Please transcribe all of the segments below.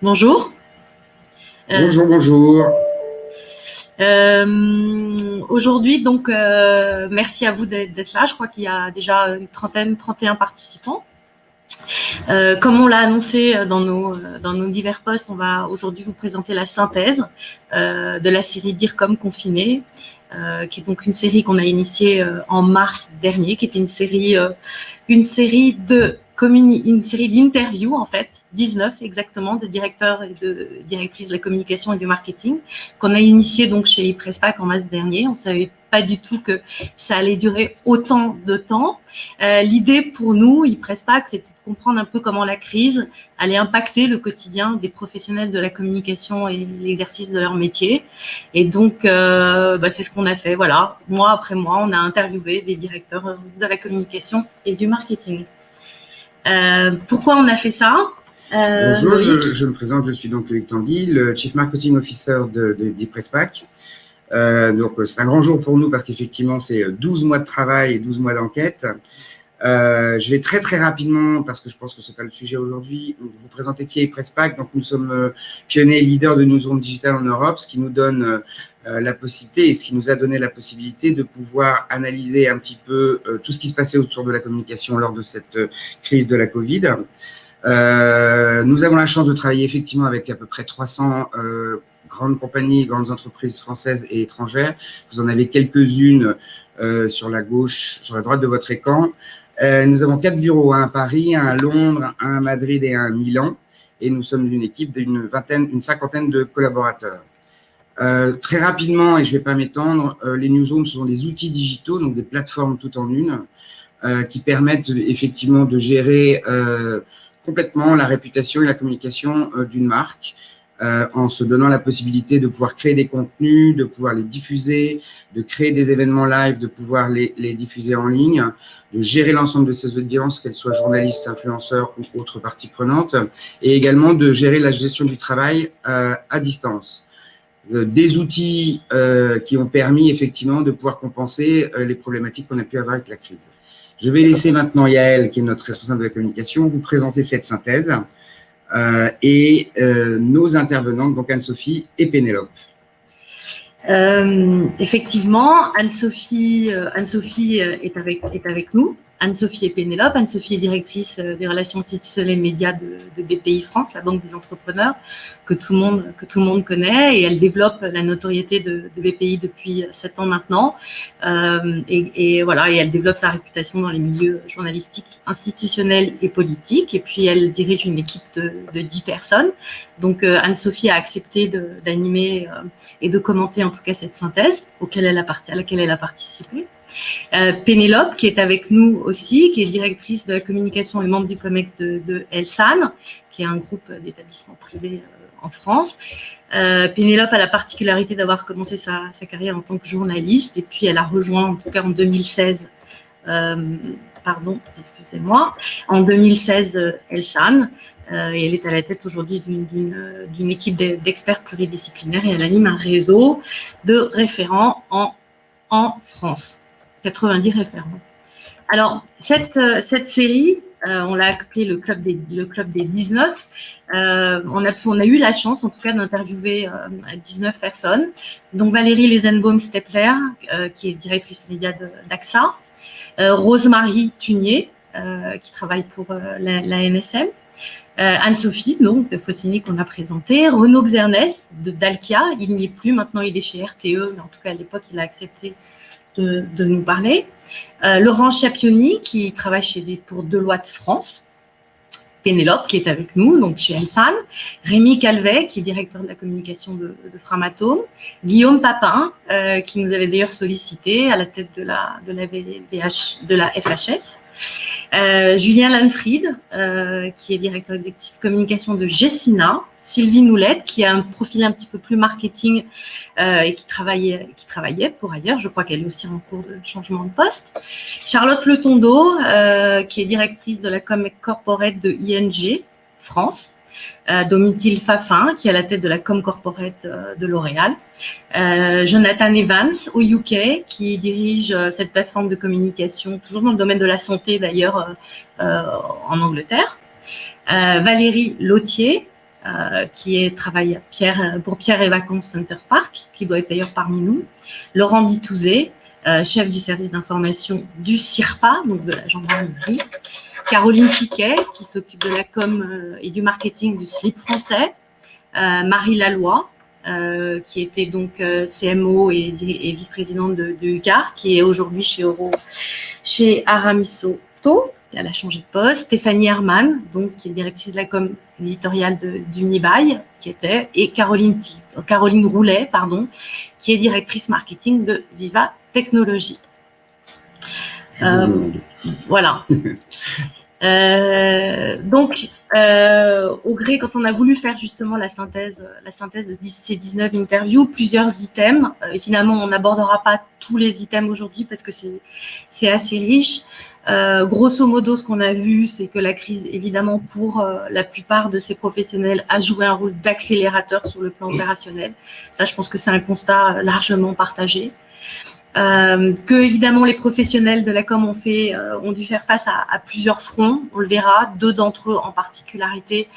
Bonjour. Bonjour, bonjour. Aujourd'hui, donc, merci à vous d'être là. Je crois qu'il y a déjà une trentaine, 31 participants. Comme on l'a annoncé dans nos divers posts, on va aujourd'hui vous présenter la synthèse de la série Dire comme confiné, qui est donc une série qu'on a initiée en mars dernier, qui était une série d'interviews, en fait, 19 exactement, de directeurs et de directrices de la communication et du marketing, qu'on a initié donc chez Presspack en mars dernier. On savait pas du tout que ça allait durer autant de temps. L'idée pour nous, Presspack, c'était de comprendre un peu comment la crise allait impacter le quotidien des professionnels de la communication et l'exercice de leur métier. Et donc, c'est ce qu'on a fait. Voilà, mois après mois, on a interviewé des directeurs de la communication et du marketing. Pourquoi on a fait ça? Bonjour, je me présente, je suis donc Loïc Tanguy, le Chief Marketing Officer d'E-Presspack. Donc, c'est un grand jour pour nous parce qu'effectivement, c'est 12 mois de travail et 12 mois d'enquête. Je vais très, très rapidement, parce que je pense que ce n'est pas le sujet aujourd'hui, vous présenter qui est Presspack. Donc, nous sommes pionniers et leaders de newsroom digital en Europe, ce qui nous donne la possibilité et ce qui nous a donné la possibilité de pouvoir analyser un petit peu tout ce qui se passait autour de la communication lors de cette crise de la Covid. Nous avons la chance de travailler effectivement avec à peu près 300 grandes compagnies, grandes entreprises françaises et étrangères. Vous en avez quelques-unes sur la gauche, sur la droite de votre écran. Nous avons 4 bureaux, un à Paris, un à Londres, un à Madrid et un à Milan. Et nous sommes une équipe d'une cinquantaine de collaborateurs. Très rapidement, et je ne vais pas m'étendre, les newsrooms sont des outils digitaux, donc des plateformes tout en une, qui permettent effectivement de gérer complètement la réputation et la communication d'une marque, en se donnant la possibilité de pouvoir créer des contenus, de pouvoir les diffuser, de créer des événements live, de pouvoir les diffuser en ligne, de gérer l'ensemble de ces audiences, qu'elles soient journalistes, influenceurs ou autres parties prenantes, et également de gérer la gestion du travail à distance. Des outils qui ont permis effectivement de pouvoir compenser les problématiques qu'on a pu avoir avec la crise. Je vais laisser maintenant Yael, qui est notre responsable de la communication, vous présenter cette synthèse et nos intervenantes, donc Anne-Sophie et Pénélope. Effectivement, Anne-Sophie est avec nous. Anne-Sophie et Pénélope. Anne-Sophie est directrice des relations institutionnelles médias de BPI France, la banque des entrepreneurs, que tout le monde connaît, et elle développe la notoriété de BPI depuis 7 ans maintenant. Et voilà, et elle développe sa réputation dans les milieux journalistiques, institutionnels et politiques. Et puis elle dirige une équipe de 10 personnes. Donc Anne-Sophie a accepté d'animer et de commenter en tout cas cette synthèse à laquelle elle a participé. Pénélope, qui est avec nous aussi, qui est directrice de la communication et membre du COMEX de Elsan, qui est un groupe d'établissements privés en France. Pénélope a la particularité d'avoir commencé sa carrière en tant que journaliste, et puis elle a rejoint, en tout cas en 2016, en 2016 Elsan, et elle est à la tête aujourd'hui d'une équipe d'experts pluridisciplinaires, et elle anime un réseau de référents en France. 90 référents. Alors, cette série, on l'a appelée le club des 19. On a eu la chance, en tout cas, d'interviewer 19 personnes. Donc, Valérie Lesenbaum-Stepler, qui est directrice média d'AXA. Rosemary Tunier, qui travaille pour la NSM. Anne-Sophie, donc, de Faucigny, qu'on a présenté. Renaud Xernès, de Dalkia. Il n'y est plus, maintenant il est chez RTE, mais en tout cas, à l'époque, il a accepté de nous parler. Laurent Chapioni, qui travaille pour Deloitte France. Pénélope, qui est avec nous, donc chez Elsan. Rémi Calvet, qui est directeur de la communication de Framatome. Guillaume Papin, qui nous avait d'ailleurs sollicité à la tête de la FHF. Julien Lanfried, qui est directeur exécutif de communication de Gessina. Sylvie Noulette, qui a un profil un petit peu plus marketing et qui travaillait pour ailleurs. Je crois qu'elle est aussi en cours de changement de poste. Charlotte Le Tondo, qui est directrice de la com corporate de ING France. Domitil Fafin, qui est à la tête de la com corporate de L'Oréal. Jonathan Evans, au UK, qui dirige cette plateforme de communication, toujours dans le domaine de la santé d'ailleurs, en Angleterre. Valérie Lautier, qui travaille pour Pierre et Vacances Center Park, qui doit être d'ailleurs parmi nous. Laurent Ditouzé, chef du service d'information du CIRPA, donc de la gendarmerie. Caroline Tiquet, qui s'occupe de la com et du marketing du SLIP français. Marie Laloy, qui était donc CMO et vice-présidente de UCAR, qui est aujourd'hui chez Aramisauto, elle a changé de poste. Stéphanie Herman, donc, qui est directrice de la com éditoriale d'Unibail, et Caroline Roulet, qui est directrice marketing de Viva Technologies. Voilà. Donc, au gré, quand on a voulu faire justement la synthèse de ces 19 interviews, plusieurs items, et finalement on n'abordera pas tous les items aujourd'hui parce que c'est assez riche. Grosso modo, ce qu'on a vu, c'est que la crise, évidemment, pour la plupart de ces professionnels, a joué un rôle d'accélérateur sur le plan opérationnel. Ça, je pense que c'est un constat largement partagé. Que évidemment les professionnels de la com ont dû faire face à plusieurs fronts, on le verra, 2 d'entre eux en particularité,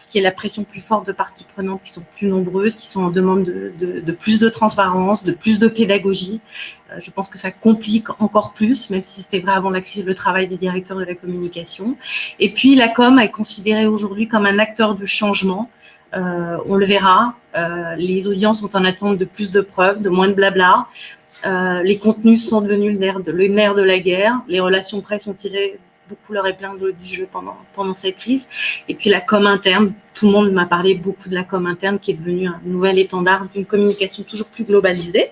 qui est la pression plus forte de parties prenantes qui sont plus nombreuses, qui sont en demande de plus de transparence, de plus de pédagogie. Je pense que ça complique encore plus, même si c'était vrai avant la crise, le travail des directeurs de la communication. Et puis la com est considérée aujourd'hui comme un acteur de changement. On le verra, les audiences sont en attente de plus de preuves, de moins de blabla. Les contenus sont devenus le nerf de la guerre. Les relations presse ont tiré beaucoup leur épingle du jeu pendant cette crise. Et puis la com interne, tout le monde m'a parlé beaucoup de la com interne qui est devenue un nouvel étendard d'une communication toujours plus globalisée.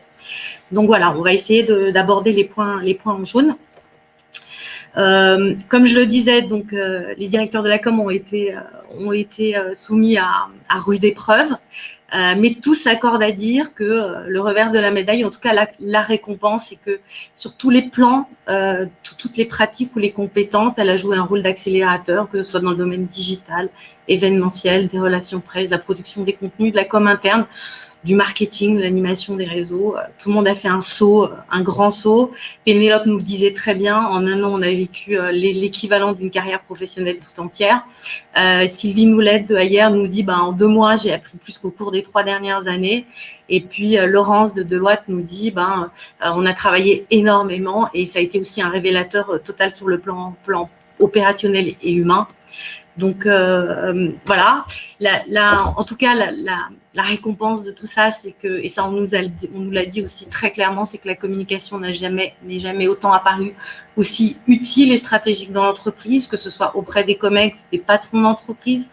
Donc voilà, on va essayer d'aborder les points en jaune. Comme je le disais, donc les directeurs de la com ont été soumis à rude épreuve. Mais tous s'accordent à dire que le revers de la médaille, en tout cas la récompense, c'est que sur tous les plans, toutes les pratiques ou les compétences, elle a joué un rôle d'accélérateur, que ce soit dans le domaine digital, événementiel, des relations presse, de la production des contenus, de la com interne, du marketing, de l'animation des réseaux. Tout le monde a fait un saut, un grand saut. Pénélope nous le disait très bien. En un an, on a vécu l'équivalent d'une carrière professionnelle tout entière. Sylvie Noulette de Ayer nous dit, en 2 mois, j'ai appris plus qu'au cours des 3 dernières années. Et puis, Laurence de Deloitte nous dit, on a travaillé énormément et ça a été aussi un révélateur total sur le plan opérationnel et humain. Donc, voilà. En tout cas, la récompense de tout ça, c'est que, et ça on nous l'a dit aussi très clairement, c'est que la communication n'est jamais autant apparue aussi utile et stratégique dans l'entreprise, que ce soit auprès des COMEX, des patrons d'entreprise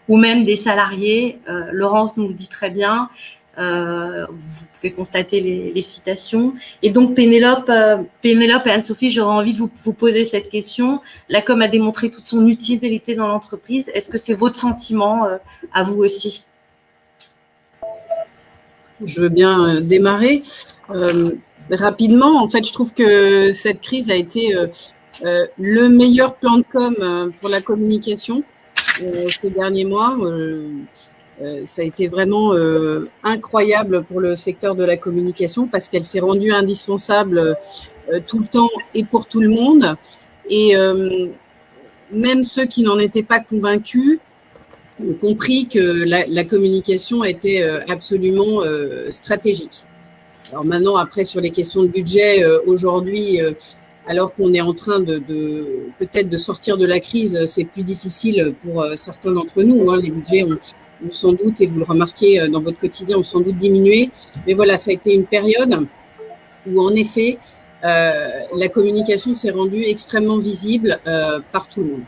ou même des salariés. Laurence nous le dit très bien. Vous pouvez constater les citations. Et donc, Pénélope et Anne-Sophie, j'aurais envie de vous poser cette question. La com a démontré toute son utilité dans l'entreprise. Est-ce que c'est votre sentiment à vous aussi? Je veux bien démarrer. Rapidement, en fait, je trouve que cette crise a été le meilleur plan de com pour la communication ces derniers mois. Ça a été vraiment incroyable pour le secteur de la communication parce qu'elle s'est rendue indispensable tout le temps et pour tout le monde. Et même ceux qui n'en étaient pas convaincus ont compris que la communication était absolument stratégique. Alors maintenant, après, sur les questions de budget, aujourd'hui, alors qu'on est en train peut-être de sortir de la crise, c'est plus difficile pour certains d'entre nous. Les budgets ont sans doute, et vous le remarquez dans votre quotidien, ont sans doute diminué. Mais voilà, ça a été une période où, en effet, la communication s'est rendue extrêmement visible par tout le monde.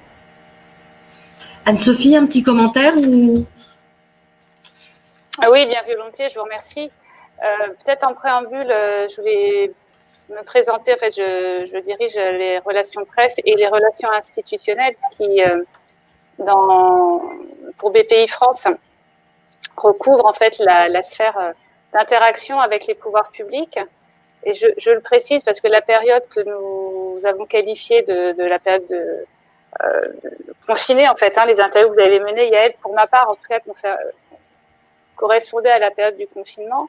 Anne-Sophie, un petit commentaire ou... Oui, bien volontiers, je vous remercie. Peut-être en préambule, je voulais me présenter. En fait, je dirige les relations presse et les relations institutionnelles, ce qui, pour BPI France, recouvre en fait la sphère d'interaction avec les pouvoirs publics. Et je le précise parce que la période que nous avons qualifiée de la période de confinée, en fait, les interviews que vous avez menées, Yael, pour ma part, en tout cas, correspondait à la période du confinement.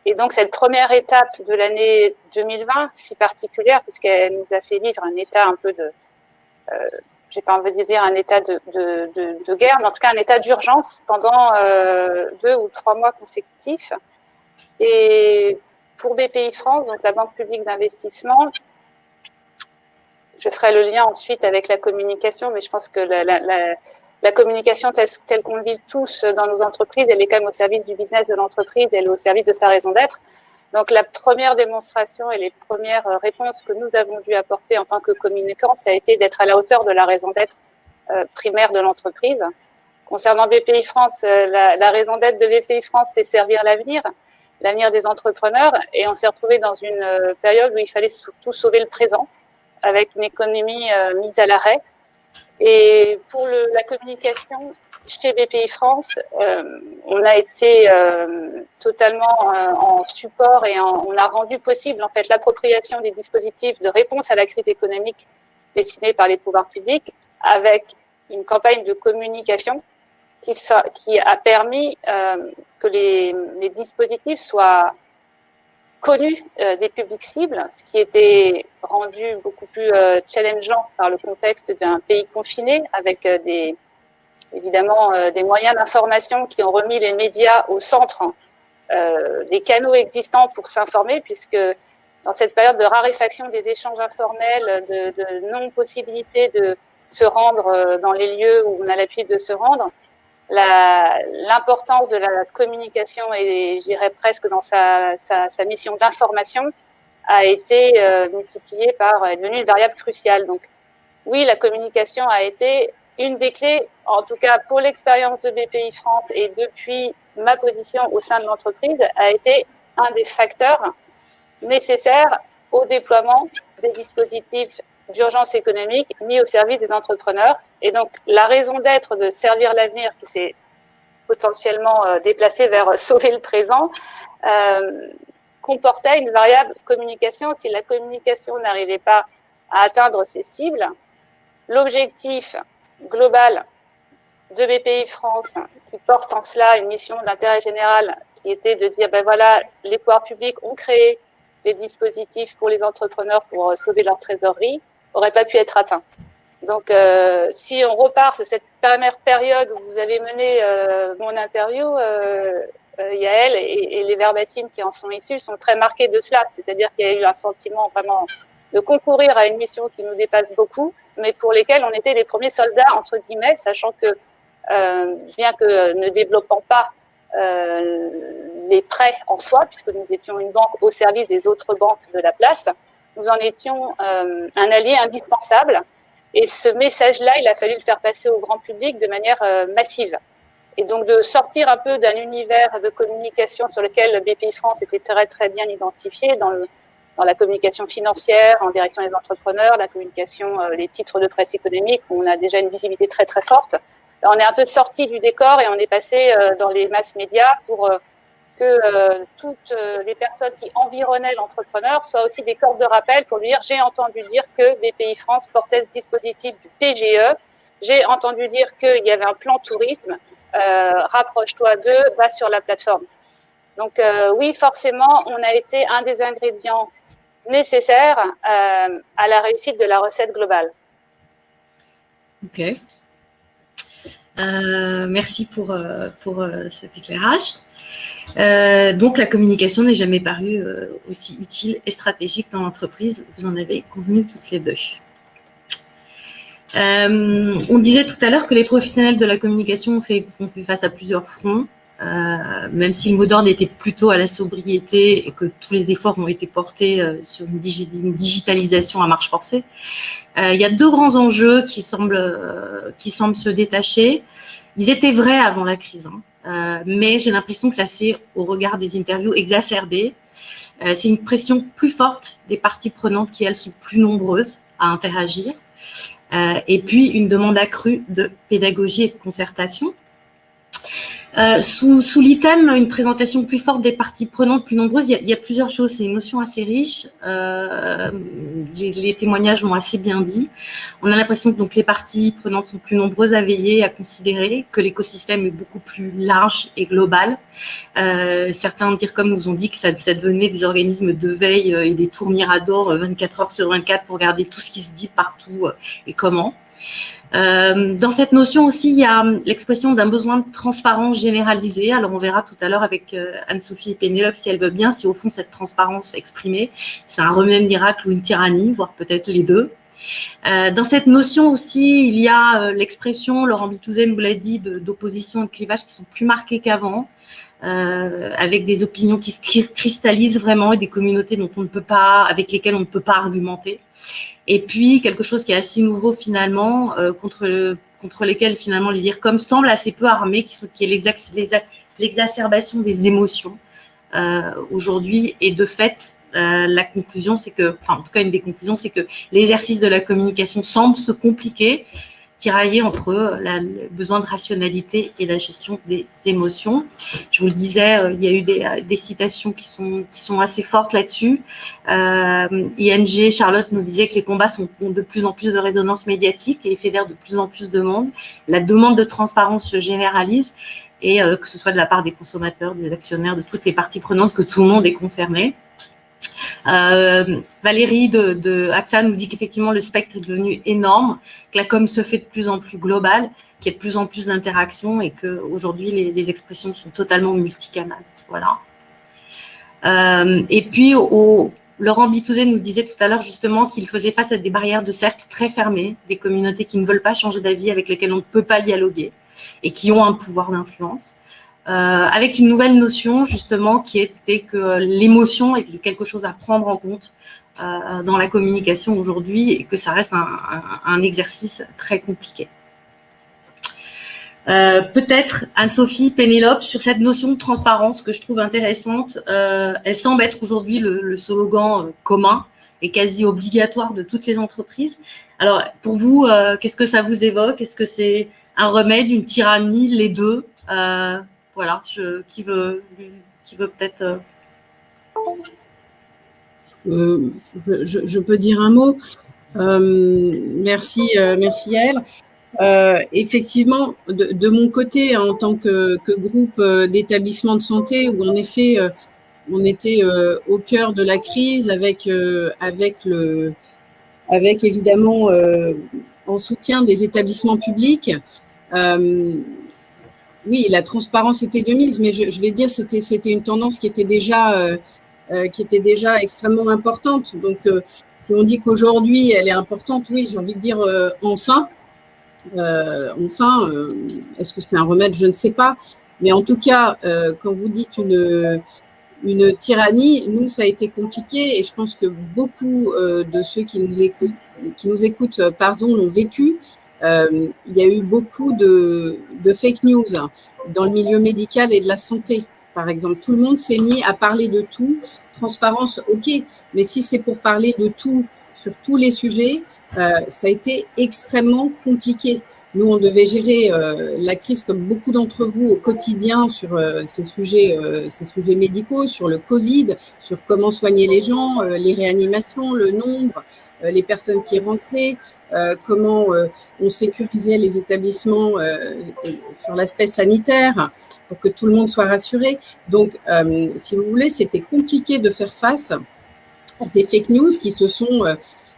Et donc, cette première étape de l'année 2020, si particulière, puisqu'elle nous a fait vivre un état un peu j'ai pas envie de dire un état de guerre, mais en tout cas un état d'urgence pendant 2 ou 3 mois consécutifs. Et pour BPI France, donc la Banque publique d'investissement, je ferai le lien ensuite avec la communication, mais je pense que la communication telle qu'on le vit tous dans nos entreprises, elle est quand même au service du business de l'entreprise, elle est au service de sa raison d'être. Donc la première démonstration et les premières réponses que nous avons dû apporter en tant que communicants, ça a été d'être à la hauteur de la raison d'être primaire de l'entreprise. Concernant BPI France, la raison d'être de BPI France, c'est servir l'avenir des entrepreneurs. Et on s'est retrouvé dans une période où il fallait surtout sauver le présent, avec une économie mise à l'arrêt. Et pour la communication, chez BPI France, on a été totalement en support et on a rendu possible en fait l'appropriation des dispositifs de réponse à la crise économique destinés par les pouvoirs publics avec une campagne de communication qui a permis que les dispositifs soient connus des publics cibles, ce qui était rendu beaucoup plus challengeant par le contexte d'un pays confiné avec évidemment des moyens d'information qui ont remis les médias au centre des canaux existants pour s'informer, puisque dans cette période de raréfaction des échanges informels, de non-possibilité de se rendre dans les lieux où on a l'habitude de se rendre, l'importance de la communication et je dirais presque dans sa mission d'information a été multipliée est devenue une variable cruciale. Donc oui, la communication a été une des clés, en tout cas pour l'expérience de BPI France et depuis ma position au sein de l'entreprise, a été un des facteurs nécessaires au déploiement des dispositifs d'urgence économique mis au service des entrepreneurs. Et donc, la raison d'être de servir l'avenir qui s'est potentiellement déplacée vers sauver le présent comportait une variable communication. Si la communication n'arrivait pas à atteindre ses cibles, l'objectif global de BPI France, qui porte en cela une mission d'intérêt général, qui était de dire, ben voilà, les pouvoirs publics ont créé des dispositifs pour les entrepreneurs pour sauver leur trésorerie, n'aurait pas pu être atteint. Donc, si on repart sur cette première période où vous avez mené mon interview, Yael, et les verbatims qui en sont issus sont très marqués de cela. C'est-à-dire qu'il y a eu un sentiment vraiment de concourir à une mission qui nous dépasse beaucoup, mais pour lesquels on était les premiers soldats, entre guillemets, sachant que, bien que ne développant pas les prêts en soi, puisque nous étions une banque au service des autres banques de la place, nous en étions un allié indispensable. Et ce message-là, il a fallu le faire passer au grand public de manière massive. Et donc de sortir un peu d'un univers de communication sur lequel BPI France était très très bien identifié dans la communication financière, en direction des entrepreneurs, la communication, les titres de presse économique, où on a déjà une visibilité très très forte. Là, on est un peu sorti du décor et on est passé dans les masses médias pour que toutes les personnes qui environnaient l'entrepreneur soient aussi des cordes de rappel pour lui dire « j'ai entendu dire que BPI France portait ce dispositif du PGE, j'ai entendu dire qu'il y avait un plan tourisme, rapproche-toi d'eux, va sur la plateforme ». Donc oui, forcément, on a été un des ingrédients nécessaires à la réussite de la recette globale. Ok. Merci pour cet éclairage. Donc, la communication n'est jamais parue aussi utile et stratégique dans l'entreprise. Vous en avez convenu toutes les deux. On disait tout à l'heure que les professionnels de la communication ont fait face à plusieurs fronts, même si le mot d'ordre était plutôt à la sobriété et que tous les efforts ont été portés sur une digitalisation à marche forcée. Il y a deux grands enjeux qui semblent se détacher. Ils étaient vrais avant la crise, mais j'ai l'impression que ça s'est, au regard des interviews, exacerbé. C'est une pression plus forte des parties prenantes qui, elles, sont plus nombreuses à interagir. Et puis, une demande accrue de pédagogie et de concertation. Sous l'item, une présentation plus forte des parties prenantes, plus nombreuses, il y a plusieurs choses. C'est une notion assez riche. Les témoignages l'ont assez bien dit. On a l'impression que donc, les parties prenantes sont plus nombreuses à veiller, à considérer, que l'écosystème est beaucoup plus large et global. Certains dire comme nous ont dit que ça devenait des organismes de veille et des tours miradors 24 heures sur 24 pour regarder tout ce qui se dit partout et comment. Dans cette notion aussi, il y a l'expression d'un besoin de transparence généralisée. Alors, on verra tout à l'heure avec Anne-Sophie et Pénélope, si elle veut bien, si au fond, cette transparence exprimée, c'est un remède miracle ou une tyrannie, voire peut-être les deux. Dans cette notion aussi, il y a l'expression, Laurent Bitouzet vous l'a dit, d'opposition et de clivage qui sont plus marqués qu'avant, avec des opinions qui se cristallisent vraiment et des communautés dont on ne peut pas, avec lesquelles on ne peut pas argumenter. Et puis, quelque chose qui est assez nouveau finalement, contre lesquels finalement les l'IRCOM semble assez peu armé, qui est l'exacerbation des émotions aujourd'hui. Et de fait, la conclusion, c'est que, enfin en tout cas une des conclusions, c'est que l'exercice de la communication semble se compliquer, tirailler entre le besoin de rationalité et la gestion des émotions. Je vous le disais, il y a eu des citations qui sont assez fortes là-dessus. ING, Charlotte nous disait que les combats ont de plus en plus de résonance médiatique et fédèrent de plus en plus de monde. La demande de transparence se généralise et que ce soit de la part des consommateurs, des actionnaires, de toutes les parties prenantes, que tout le monde est concerné. Valérie de AXA nous dit qu'effectivement le spectre est devenu énorme, que la com se fait de plus en plus globale, qu'il y a de plus en plus d'interactions et qu'aujourd'hui les expressions sont totalement multicanales. Voilà. Et puis Laurent Bitouzet nous disait tout à l'heure justement qu'il faisait face à des barrières de cercle très fermées, des communautés qui ne veulent pas changer d'avis, avec lesquelles on ne peut pas dialoguer et qui ont un pouvoir d'influence. Avec une nouvelle notion justement qui était que l'émotion est quelque chose à prendre en compte dans la communication aujourd'hui et que ça reste un exercice très compliqué. Peut-être Anne-Sophie, Pénélope, sur cette notion de transparence que je trouve intéressante, elle semble être aujourd'hui le slogan commun et quasi obligatoire de toutes les entreprises. Alors pour vous, qu'est-ce que ça vous évoque? Est-ce que c'est un remède, une tyrannie, les deux? Voilà, qui veut peut-être... Je peux dire un mot. Merci Yael. Effectivement, de mon côté, en tant que groupe d'établissements de santé, où en effet, on était au cœur de la crise avec évidemment en soutien des établissements publics. Oui, la transparence était de mise, mais je vais dire c'était une tendance qui était déjà extrêmement importante. Donc, si on dit qu'aujourd'hui elle est importante, oui, j'ai envie de dire enfin. Est-ce que c'est un remède? Je ne sais pas. Mais en tout cas, quand vous dites une tyrannie, nous, ça a été compliqué et je pense que beaucoup de ceux qui nous écoutent, l'ont vécu. Il y a eu beaucoup de fake news dans le milieu médical et de la santé. Par exemple, tout le monde s'est mis à parler de tout. Transparence, ok, mais si c'est pour parler de tout sur tous les sujets, ça a été extrêmement compliqué. Nous, on devait gérer la crise comme beaucoup d'entre vous au quotidien sur ces sujets médicaux, sur le Covid, sur comment soigner les gens, les réanimations, le nombre, les personnes qui rentraient, comment on sécurisait les établissements sur l'aspect sanitaire pour que tout le monde soit rassuré. Donc, si vous voulez, c'était compliqué de faire face à ces fake news qui se sont,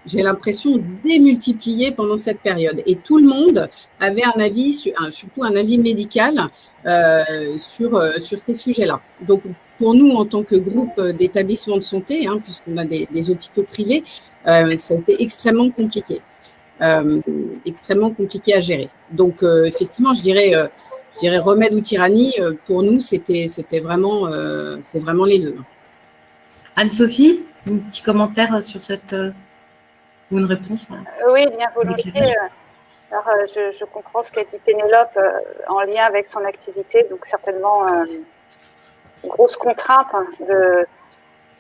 j'ai l'impression, démultipliées pendant cette période. Et tout le monde avait un avis, surtout un avis médical sur ces sujets-là. Donc, pour nous, en tant que groupe d'établissements de santé, puisqu'on a des hôpitaux privés, ça a été extrêmement compliqué à gérer. Donc, effectivement, je dirais remède ou tyrannie, pour nous, c'est vraiment les deux. Anne-Sophie, un petit commentaire sur cette... ou une réponse? Oui, bien volontiers. Alors, je comprends ce qu'a dit Pénélope en lien avec son activité, donc certainement une grosse contrainte de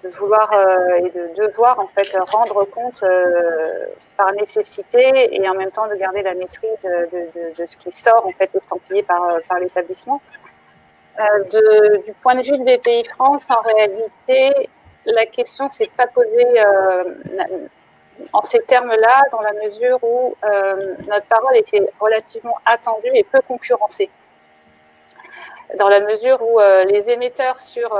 vouloir et de devoir en fait rendre compte par nécessité et en même temps de garder la maîtrise de ce qui sort en fait estampillé par l'établissement. Du point de vue de BPI France, en réalité, la question s'est pas posée en ces termes-là, dans la mesure où notre parole était relativement attendue et peu concurrencée. Dans la mesure où les émetteurs sur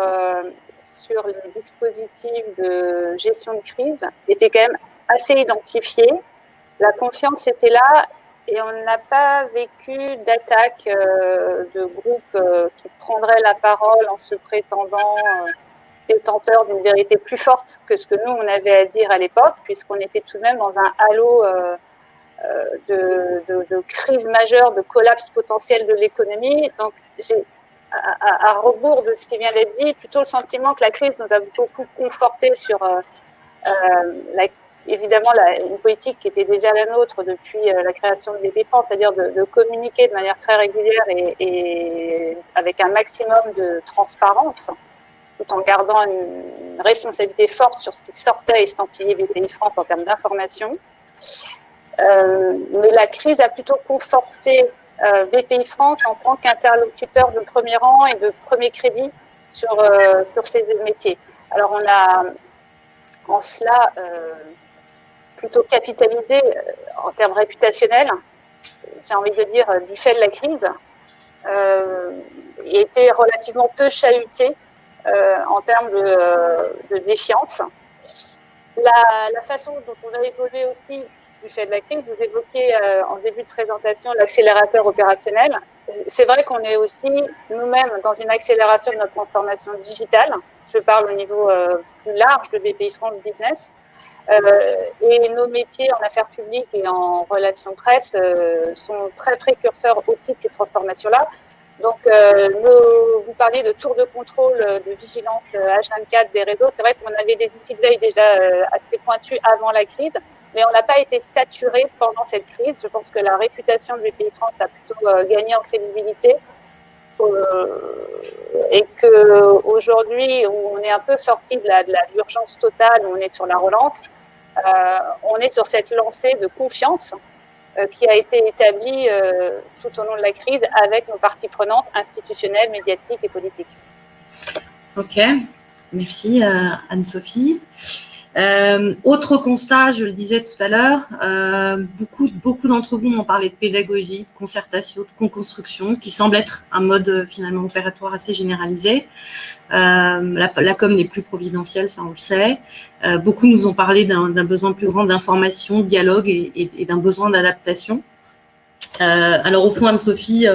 les dispositifs de gestion de crise étaient quand même assez identifiés. La confiance était là et on n'a pas vécu d'attaque de groupes qui prendraient la parole en se prétendant détenteurs d'une vérité plus forte que ce que nous, on avait à dire à l'époque, puisqu'on était tout de même dans un halo de crise majeure, de collapse potentiel de l'économie. Donc, j'ai, à rebours de ce qui vient d'être dit, plutôt le sentiment que la crise nous a beaucoup conforté sur évidemment une politique qui était déjà la nôtre depuis la création de BP France, c'est-à-dire de communiquer de manière très régulière et avec un maximum de transparence, tout en gardant une responsabilité forte sur ce qui sortait et estampillait BPI France en termes d'information. Mais la crise a plutôt conforté BPI France en tant qu'interlocuteur de premier rang et de premier crédit sur ces métiers. Alors on a en cela plutôt capitalisé en termes réputationnels, j'ai envie de dire du fait de la crise, et été relativement peu chahuté en termes de défiance. La façon dont on a évolué aussi du fait de la crise, vous évoquiez en début de présentation l'accélérateur opérationnel. C'est vrai qu'on est aussi nous-mêmes dans une accélération de notre transformation digitale. Je parle au niveau plus large de BPI France Business. Et nos métiers en affaires publiques et en relations presse sont très précurseurs aussi de ces transformations-là. Donc, vous parliez de tour de contrôle, de vigilance H24 des réseaux. C'est vrai qu'on avait des outils de veille déjà assez pointus avant la crise, mais on n'a pas été saturé pendant cette crise. Je pense que la réputation de BPI France a plutôt gagné en crédibilité et qu'aujourd'hui, où on est un peu sorti de l'urgence totale, où on est sur la relance, on est sur cette lancée de confiance qui a été établie tout au long de la crise avec nos parties prenantes institutionnelles, médiatiques et politiques. Ok, merci Anne-Sophie. Autre constat, je le disais tout à l'heure, beaucoup d'entre vous m'ont parlé de pédagogie, de concertation, de co-construction, qui semble être un mode finalement opératoire assez généralisé. La com n'est plus providentielle, ça on le sait. Beaucoup nous ont parlé d'un besoin plus grand d'information, dialogue et d'un besoin d'adaptation. Alors au fond, Anne-Sophie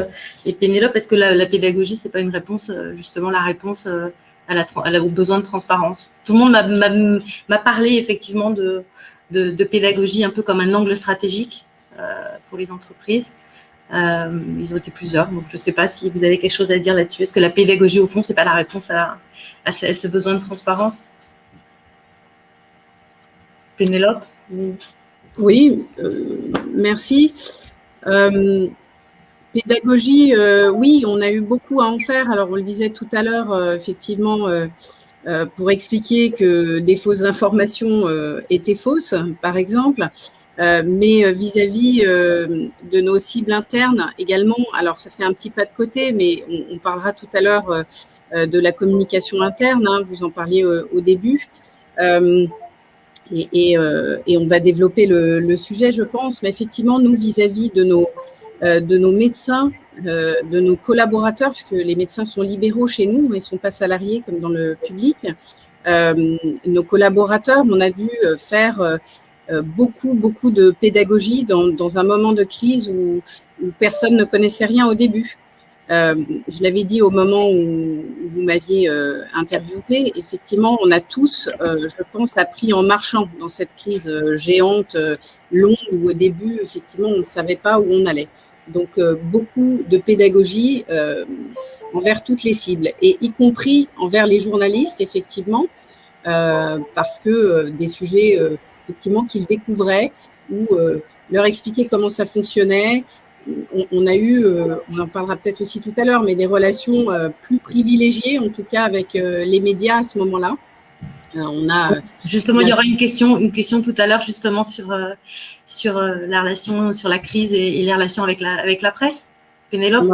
et Pénélope, est-ce que la pédagogie, c'est pas une réponse, justement la réponse au besoin de transparence? Tout le monde m'a parlé effectivement de pédagogie un peu comme un angle stratégique pour les entreprises. Ils ont été plusieurs, donc je ne sais pas si vous avez quelque chose à dire là-dessus. Est-ce que la pédagogie, au fond, c'est pas la réponse à ce besoin de transparence? Pénélope? Oui, merci. Pédagogie, oui, on a eu beaucoup à en faire. Alors, on le disait tout à l'heure, effectivement, pour expliquer que des fausses informations étaient fausses, par exemple, mais vis-à-vis de nos cibles internes également. Alors, ça fait un petit pas de côté, mais on parlera tout à l'heure de la communication interne. Hein, vous en parliez au début. Et on va développer le sujet, je pense. Mais effectivement, nous, vis-à-vis de nos médecins, de nos collaborateurs, puisque les médecins sont libéraux chez nous, ils ne sont pas salariés comme dans le public. Nos collaborateurs, on a dû faire beaucoup de pédagogie dans un moment de crise où personne ne connaissait rien au début. Je l'avais dit au moment où vous m'aviez interviewé, effectivement, on a tous, je pense, appris en marchant dans cette crise géante, longue, où au début, effectivement, on ne savait pas où on allait. Donc, beaucoup de pédagogie envers toutes les cibles, et y compris envers les journalistes, effectivement, parce que des sujets, effectivement, qu'ils découvraient, ou leur expliquer comment ça fonctionnait. On a eu, on en parlera peut-être aussi tout à l'heure, mais des relations plus privilégiées, en tout cas avec les médias à ce moment-là. Justement, il y aura une question tout à l'heure justement sur la relation, sur la crise et les relations avec la presse. Pénélope,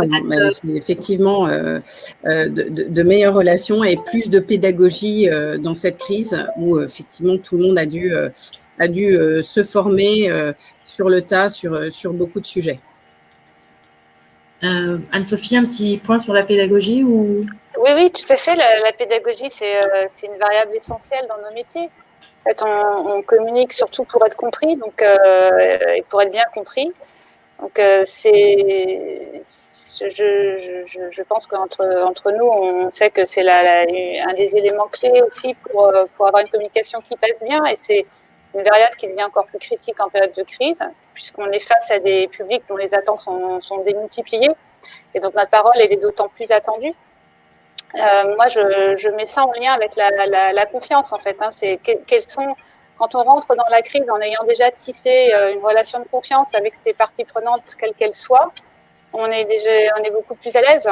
c'est effectivement de meilleures relations et plus de pédagogie dans cette crise où effectivement tout le monde a dû se former sur le tas sur beaucoup de sujets. Anne-Sophie, un petit point sur la pédagogie ou... Oui, tout à fait. La pédagogie, c'est une variable essentielle dans nos métiers. En fait, on communique surtout pour être compris, donc et pour être bien compris. Donc, je pense qu'entre nous, on sait que c'est un des éléments clés aussi pour avoir une communication qui passe bien. Et c'est une variable qui devient encore plus critique en période de crise, puisqu'on est face à des publics dont les attentes sont démultipliées. Et donc, notre parole, elle est d'autant plus attendue. Moi, je mets ça en lien avec la confiance, en fait. Hein. C'est quand on rentre dans la crise en ayant déjà tissé une relation de confiance avec ses parties prenantes, quelles qu'elles soient, on est beaucoup plus à l'aise.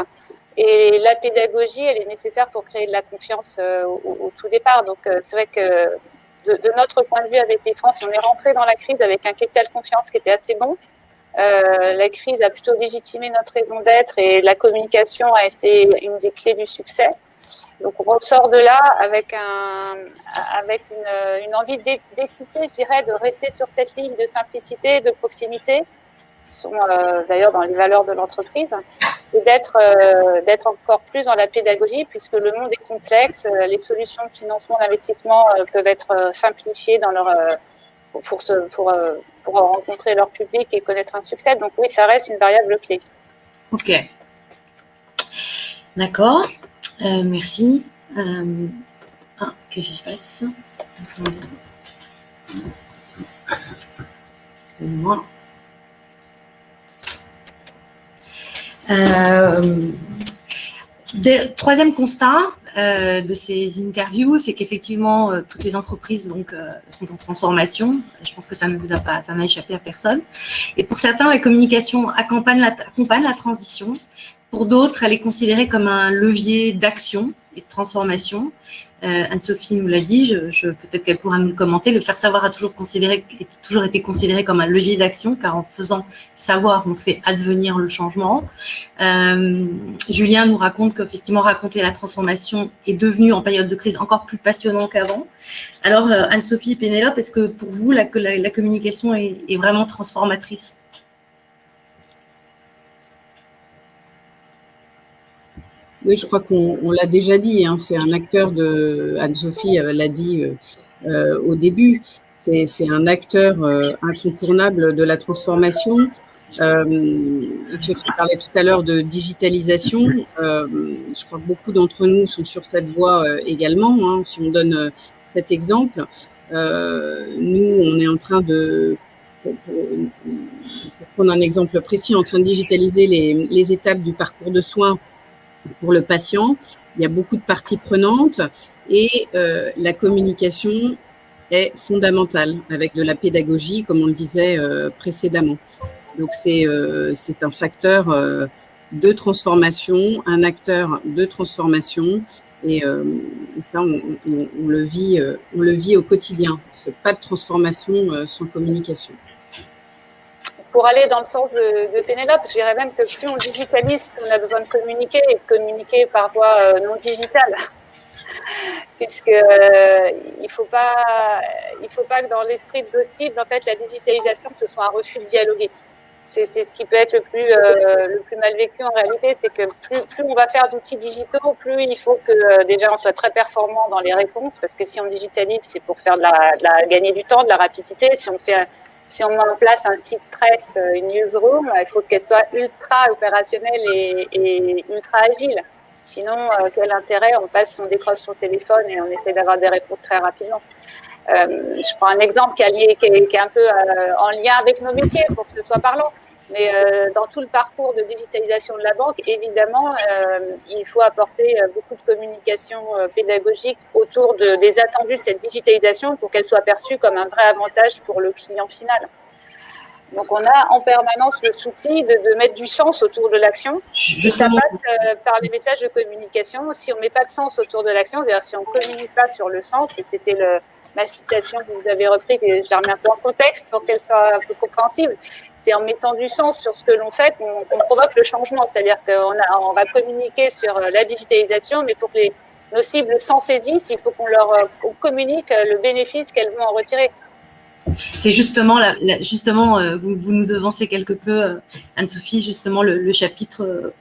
Et la pédagogie, elle est nécessaire pour créer de la confiance au tout départ. Donc, c'est vrai que de notre point de vue avec les France, on est rentré dans la crise avec un capital confiance qui était assez bon. La crise a plutôt légitimé notre raison d'être et la communication a été une des clés du succès. Donc, on ressort de là avec une envie d'écouter, je dirais, de rester sur cette ligne de simplicité, de proximité, qui sont d'ailleurs dans les valeurs de l'entreprise, et d'être encore plus dans la pédagogie, puisque le monde est complexe, les solutions de financement d'investissement peuvent être simplifiées dans leur pour rencontrer leur public et connaître un succès. Donc oui, ça reste une variable clé. Ok. D'accord. Merci. Qu'est-ce qui se passe? Excusez-moi. Troisième constat de ces interviews, c'est qu'effectivement, toutes les entreprises sont en transformation. Je pense que ça n'a échappé à personne. Et pour certains, la communication accompagne la transition. Pour d'autres, elle est considérée comme un levier d'action et de transformation. Anne-Sophie nous l'a dit, peut-être qu'elle pourra nous le commenter. Le faire savoir a toujours été considéré comme un levier d'action, car en faisant savoir, on fait advenir le changement. Julien nous raconte qu'effectivement, raconter la transformation est devenu en période de crise encore plus passionnant qu'avant. Alors, Anne-Sophie et Pénélope, est-ce que pour vous, la communication est vraiment transformatrice? Oui, je crois qu'on l'a déjà dit, hein, c'est un acteur Anne-Sophie l'a dit au début, c'est un acteur incontournable de la transformation. Sophie parlait tout à l'heure de digitalisation. Je crois que beaucoup d'entre nous sont sur cette voie également. Hein, si on donne cet exemple, nous, on est en train pour prendre un exemple précis, en train de digitaliser les étapes du parcours de soins pour le patient. Il y a beaucoup de parties prenantes et la communication est fondamentale avec de la pédagogie, comme on le disait précédemment. Donc, c'est un facteur de transformation, un acteur de transformation et ça, on le vit au quotidien. C'est pas de transformation sans communication. Pour aller dans le sens de Pénélope, je dirais même que plus on digitalise, plus on a besoin de communiquer et de communiquer par voie non digitale. Puisque il faut pas que dans l'esprit de possible, en fait, la digitalisation, ce soit un refus de dialoguer. C'est ce qui peut être le plus mal vécu en réalité, c'est que plus on va faire d'outils digitaux, plus il faut que déjà on soit très performant dans les réponses, parce que si on digitalise, c'est pour faire gagner du temps, de la rapidité. Si on met en place un site presse, une newsroom, il faut qu'elle soit ultra opérationnelle et ultra agile. Sinon, quel intérêt? On décroche son téléphone et on essaie d'avoir des réponses très rapidement. Je prends un exemple qui est un peu en lien avec nos métiers pour que ce soit parlant. Mais dans tout le parcours de digitalisation de la banque, évidemment, il faut apporter beaucoup de communication pédagogique autour des attendus de cette digitalisation pour qu'elle soit perçue comme un vrai avantage pour le client final. Donc, on a en permanence le souci de mettre du sens autour de l'action. Et ça passe par les messages de communication. Si on ne met pas de sens autour de l'action, c'est-à-dire si on ne communique pas sur le sens, et c'était ma citation que vous avez reprise, et je la remets un peu en contexte pour qu'elle soit un peu compréhensible, c'est en mettant du sens sur ce que l'on fait qu'on provoque le changement. C'est-à-dire qu'on va communiquer sur la digitalisation, mais pour que nos cibles s'en saisissent, il faut qu'on communique le bénéfice qu'elles vont en retirer. C'est justement, vous nous devancez quelque peu, Anne-Sophie, justement le chapitre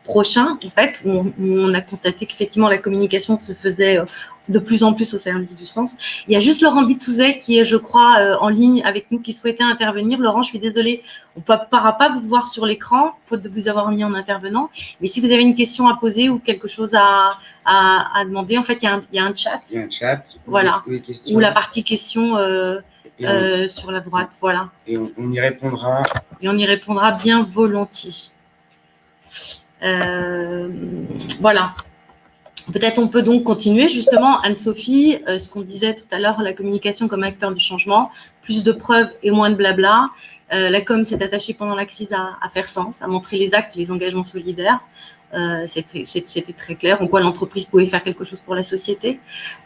prochain, en fait, où on a constaté qu'effectivement la communication se faisait de plus en plus au service du sens. Il y a juste Laurent Bitouzet qui est, je crois, en ligne avec nous, qui souhaitait intervenir. Laurent, je suis désolée, on ne pourra pas vous voir sur l'écran, faute de vous avoir mis en intervenant. Mais si vous avez une question à poser ou quelque chose à demander, en fait, il y a un chat. Il y a un chat. Voilà. Ou la partie questions sur la droite. Voilà. Et on y répondra. Et on y répondra bien volontiers. Voilà. Peut-être on peut donc continuer. Justement, Anne-Sophie, ce qu'on disait tout à l'heure, la communication comme acteur du changement, plus de preuves et moins de blabla. La com s'est attachée pendant la crise à faire sens, à montrer les actes et les engagements solidaires. C'était très clair en quoi l'entreprise pouvait faire quelque chose pour la société.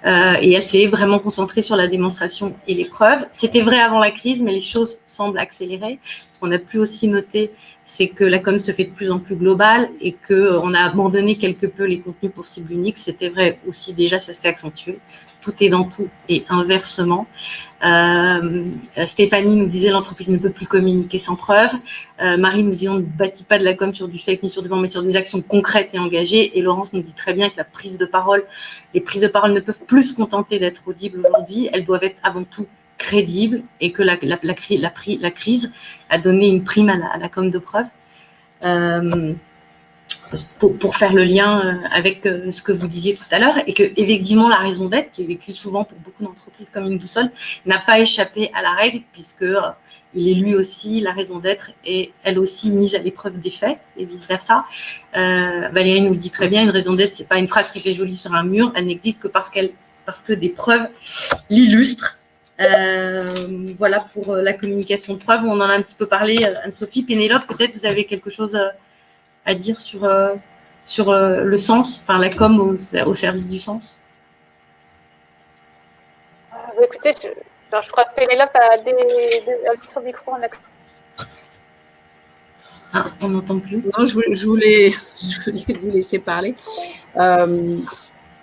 Et elle s'est vraiment concentrée sur la démonstration et les preuves. C'était vrai avant la crise, mais les choses semblent accélérer. Ce qu'on a pu aussi noter, c'est que la com se fait de plus en plus globale et qu'on a abandonné quelque peu les contenus pour cible unique. C'était vrai aussi déjà, ça s'est accentué. Tout est dans tout et inversement. Stéphanie nous disait l'entreprise ne peut plus communiquer sans preuve. Marie nous disait on ne bâtit pas de la com sur du fake ni sur du vent, mais sur des actions concrètes et engagées. Et Laurence nous dit très bien que les prises de parole ne peuvent plus se contenter d'être audibles aujourd'hui. Elles doivent être avant tout crédibles et que la crise a donné une prime à la com de preuve. Pour faire le lien avec ce que vous disiez tout à l'heure, et que effectivement la raison d'être, qui est vécue souvent pour beaucoup d'entreprises comme une boussole, n'a pas échappé à la règle, puisque il est lui aussi la raison d'être et elle aussi mise à l'épreuve des faits et vice versa. Valérie nous le dit très bien, une raison d'être, c'est pas une phrase qui fait jolie sur un mur, elle n'existe que parce que des preuves l'illustrent. Voilà pour la communication de preuves. On en a un petit peu parlé. Anne-Sophie, Pénélope, peut-être vous avez quelque chose à dire sur le sens, enfin la com au service du sens. Écoutez, je crois que Pénélope a mis son micro en accès. Ah, on n'entend plus. Non, je voulais vous laisser parler.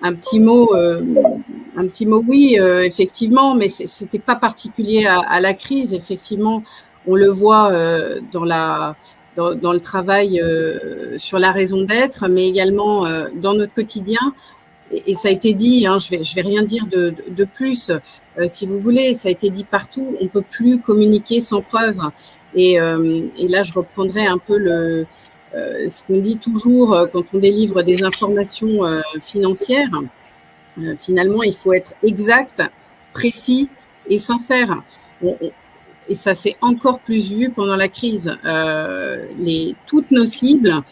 Un petit mot, oui, effectivement, mais c'était pas particulier à la crise. Effectivement, on le voit dans le travail sur la raison d'être, mais également dans notre quotidien. Et ça a été dit, hein, je vais rien dire de plus. Si vous voulez, ça a été dit partout. On peut plus communiquer sans preuve. Et là, je reprendrai un peu ce qu'on dit toujours quand on délivre des informations financières. Finalement, il faut être exact, précis et sincère. Et ça s'est encore plus vu pendant la crise. Toutes nos cibles,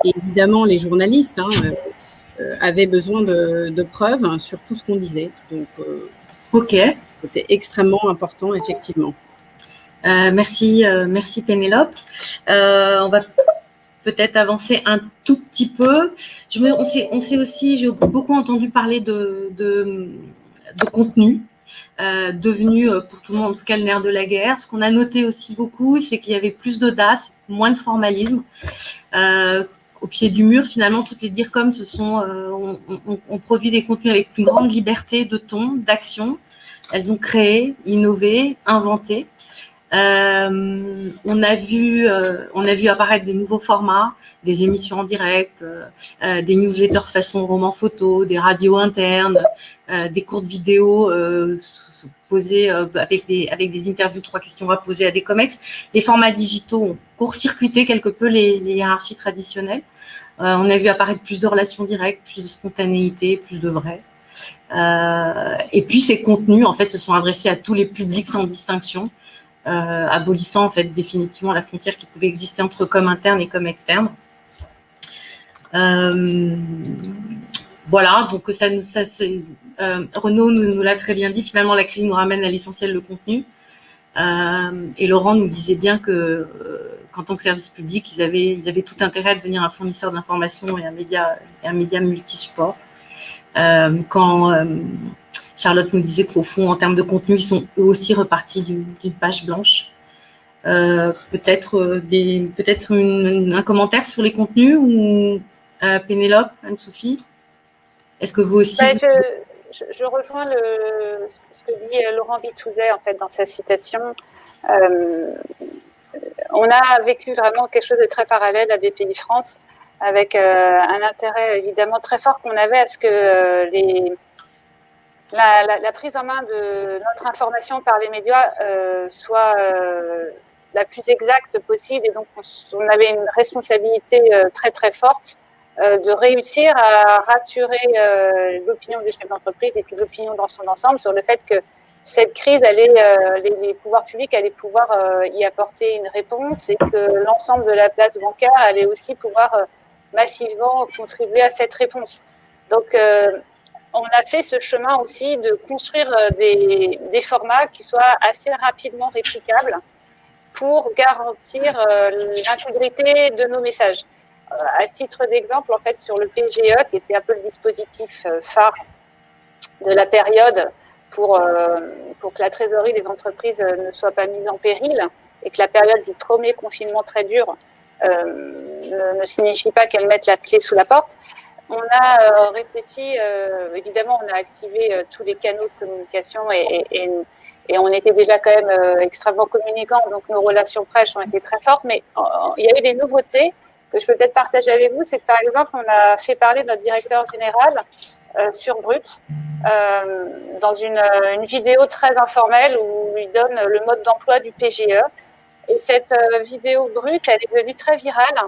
évidemment les journalistes, avaient besoin de preuves sur tout ce qu'on disait. Donc, c'était extrêmement important, effectivement. Merci Pénélope. On va peut-être avancer un tout petit peu. On sait aussi, j'ai beaucoup entendu parler de contenu. Devenu pour tout le monde, en tout cas, le nerf de la guerre. Ce qu'on a noté aussi beaucoup, c'est qu'il y avait plus d'audace, moins de formalisme. Au pied du mur, finalement, toutes les DIRCOM ont produit des contenus avec une grande liberté de ton, d'action. Elles ont créé, innové, inventé. On a vu apparaître des nouveaux formats, des émissions en direct, des newsletters façon roman photo, des radios internes, des courtes vidéos posées avec des interviews, 3 questions à poser à des comex. Les formats digitaux ont court-circuité quelque peu les hiérarchies traditionnelles. On a vu apparaître plus de relations directes, plus de spontanéité, plus de vrai. Et puis ces contenus, en fait, se sont adressés à tous les publics sans distinction. Abolissant en fait définitivement la frontière qui pouvait exister entre com interne et com externe. Voilà, donc Renaud nous l'a très bien dit, finalement la crise nous ramène à l'essentiel, le contenu. Et Laurent nous disait bien qu'en tant que service public, ils avaient tout intérêt à devenir un fournisseur d'informations et un média multi-support. Quand Charlotte nous disait qu'au fond, en termes de contenu, ils sont eux aussi repartis d'une page blanche. Peut-être un commentaire sur les contenus ou Pénélope, Anne-Sophie? Est-ce que vous aussi... Je rejoins ce que dit Laurent Bitouzet en fait dans sa citation. On a vécu vraiment quelque chose de très parallèle à BPI France. avec un intérêt évidemment très fort qu'on avait à ce que la prise en main de notre information par les médias soit la plus exacte possible. Et donc, on avait une responsabilité très, très forte de réussir à rassurer l'opinion des chefs d'entreprise et puis l'opinion dans son ensemble sur le fait que cette crise, les pouvoirs publics allaient pouvoir y apporter une réponse et que l'ensemble de la place bancaire allait aussi pouvoir massivement contribuer à cette réponse. Donc, on a fait ce chemin aussi de construire des formats qui soient assez rapidement réplicables pour garantir l'intégrité de nos messages. À titre d'exemple, en fait, sur le PGE, qui était un peu le dispositif phare de la période pour que la trésorerie des entreprises ne soit pas mise en péril et que la période du premier confinement très dur ne signifie pas qu'elle mette la clé sous la porte. On a réfléchi, évidemment, on a activé tous les canaux de communication et on était déjà quand même extrêmement communicants, donc nos relations presse ont été très fortes, mais il y a eu des nouveautés que je peux peut-être partager avec vous. C'est que, par exemple, on a fait parler notre directeur général sur Brut dans une vidéo très informelle où il donne le mode d'emploi du PGE. Et cette vidéo Brut, elle est devenue très virale,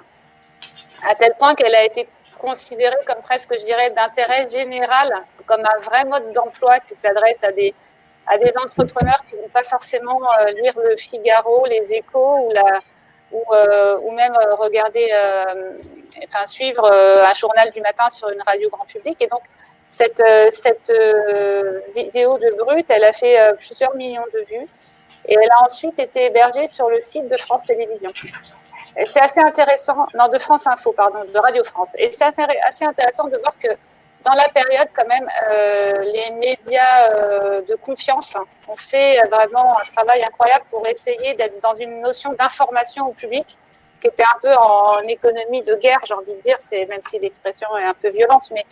à tel point qu'elle a été considérée comme presque, je dirais, d'intérêt général, comme un vrai mode d'emploi qui s'adresse à des entrepreneurs qui ne vont pas forcément lire le Figaro, les Échos ou même regarder, suivre un journal du matin sur une radio grand public. Et donc, cette vidéo de Brut, elle a fait plusieurs millions de vues et elle a ensuite été hébergée sur le site de France Télévisions. C'est assez intéressant, non, de France Info, pardon, de Radio France. Et c'est assez intéressant de voir que dans la période, quand même, les médias de confiance ont fait vraiment un travail incroyable pour essayer d'être dans une notion d'information au public qui était un peu en économie de guerre, j'ai envie de dire, même si l'expression est un peu violente, mais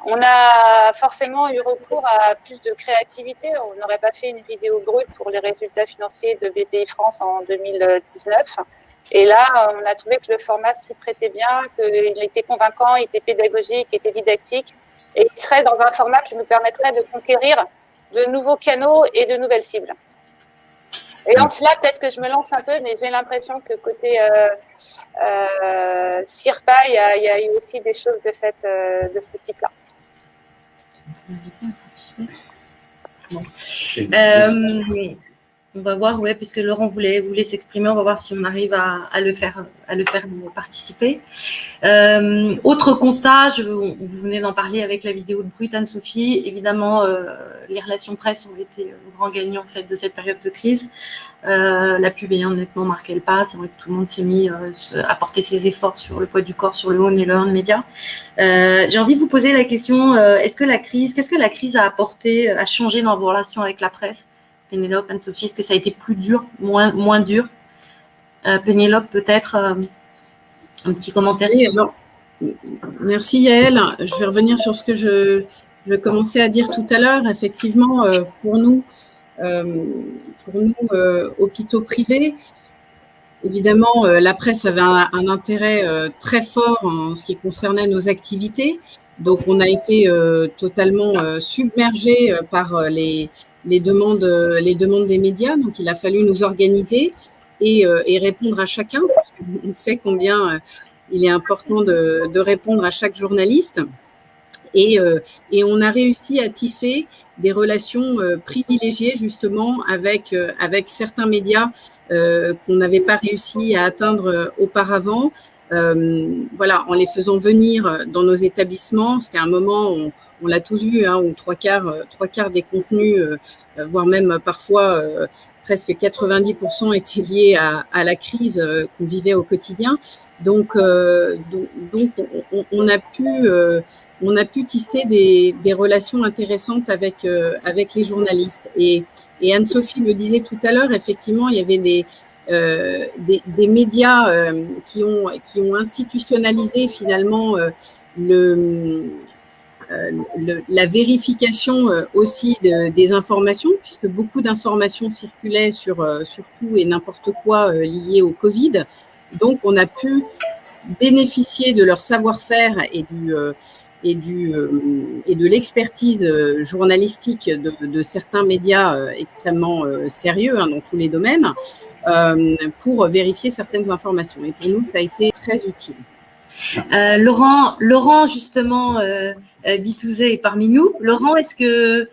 on a forcément eu recours à plus de créativité. On n'aurait pas fait une vidéo brute pour les résultats financiers de BPI France en 2019. Et là, on a trouvé que le format s'y prêtait bien, qu'il était convaincant, il était pédagogique, il était didactique, et il serait dans un format qui nous permettrait de conquérir de nouveaux canaux et de nouvelles cibles. Et en cela, peut-être que je me lance un peu, mais j'ai l'impression que côté CIRPA, il y a eu aussi des choses de ce type-là. Bon. On va voir, ouais, puisque Laurent voulait s'exprimer, on va voir si on arrive à le faire participer. Autre constat, vous venez d'en parler avec la vidéo de Brut, Anne-Sophie. Évidemment, les relations presse ont été le grand gagnant en fait de cette période de crise. La pub ayant nettement marqué le pas, c'est vrai que tout le monde s'est mis à porter ses efforts sur le poids du corps, sur le haut et le earn média. J'ai envie de vous poser la question qu'est-ce que la crise a apporté, a changé dans vos relations avec la presse? Pénélope, Anne-Sophie, est-ce que ça a été plus dur, moins dur? Pénélope, peut-être un petit commentaire. Oui, alors, merci Yael. Je vais revenir sur ce que je commençais à dire tout à l'heure. Effectivement, pour nous, hôpitaux privés, évidemment, la presse avait un intérêt très fort en ce qui concernait nos activités. Donc, on a été totalement submergés par les demandes des médias. Donc, il a fallu nous organiser et répondre à chacun, parce qu'on sait combien il est important de répondre à chaque journaliste. Et on a réussi à tisser des relations privilégiées, justement, avec certains médias qu'on n'avait pas réussi à atteindre auparavant. Voilà, en les faisant venir dans nos établissements. C'était un moment où on l'a tous vu, hein, où trois quarts des contenus, voire même parfois presque 90% étaient liés à la crise qu'on vivait au quotidien. Donc on a pu tisser des relations intéressantes avec les journalistes. Et Anne-Sophie le disait tout à l'heure, effectivement, il y avait des médias qui ont institutionnalisé finalement la vérification aussi des informations, puisque beaucoup d'informations circulaient sur tout et n'importe quoi lié au Covid. Donc, on a pu bénéficié de leur savoir-faire et de l'expertise journalistique de certains médias extrêmement sérieux dans tous les domaines pour vérifier certaines informations. Et pour nous, ça a été très utile. Laurent justement, Bitouzé est parmi nous. Laurent, est-ce que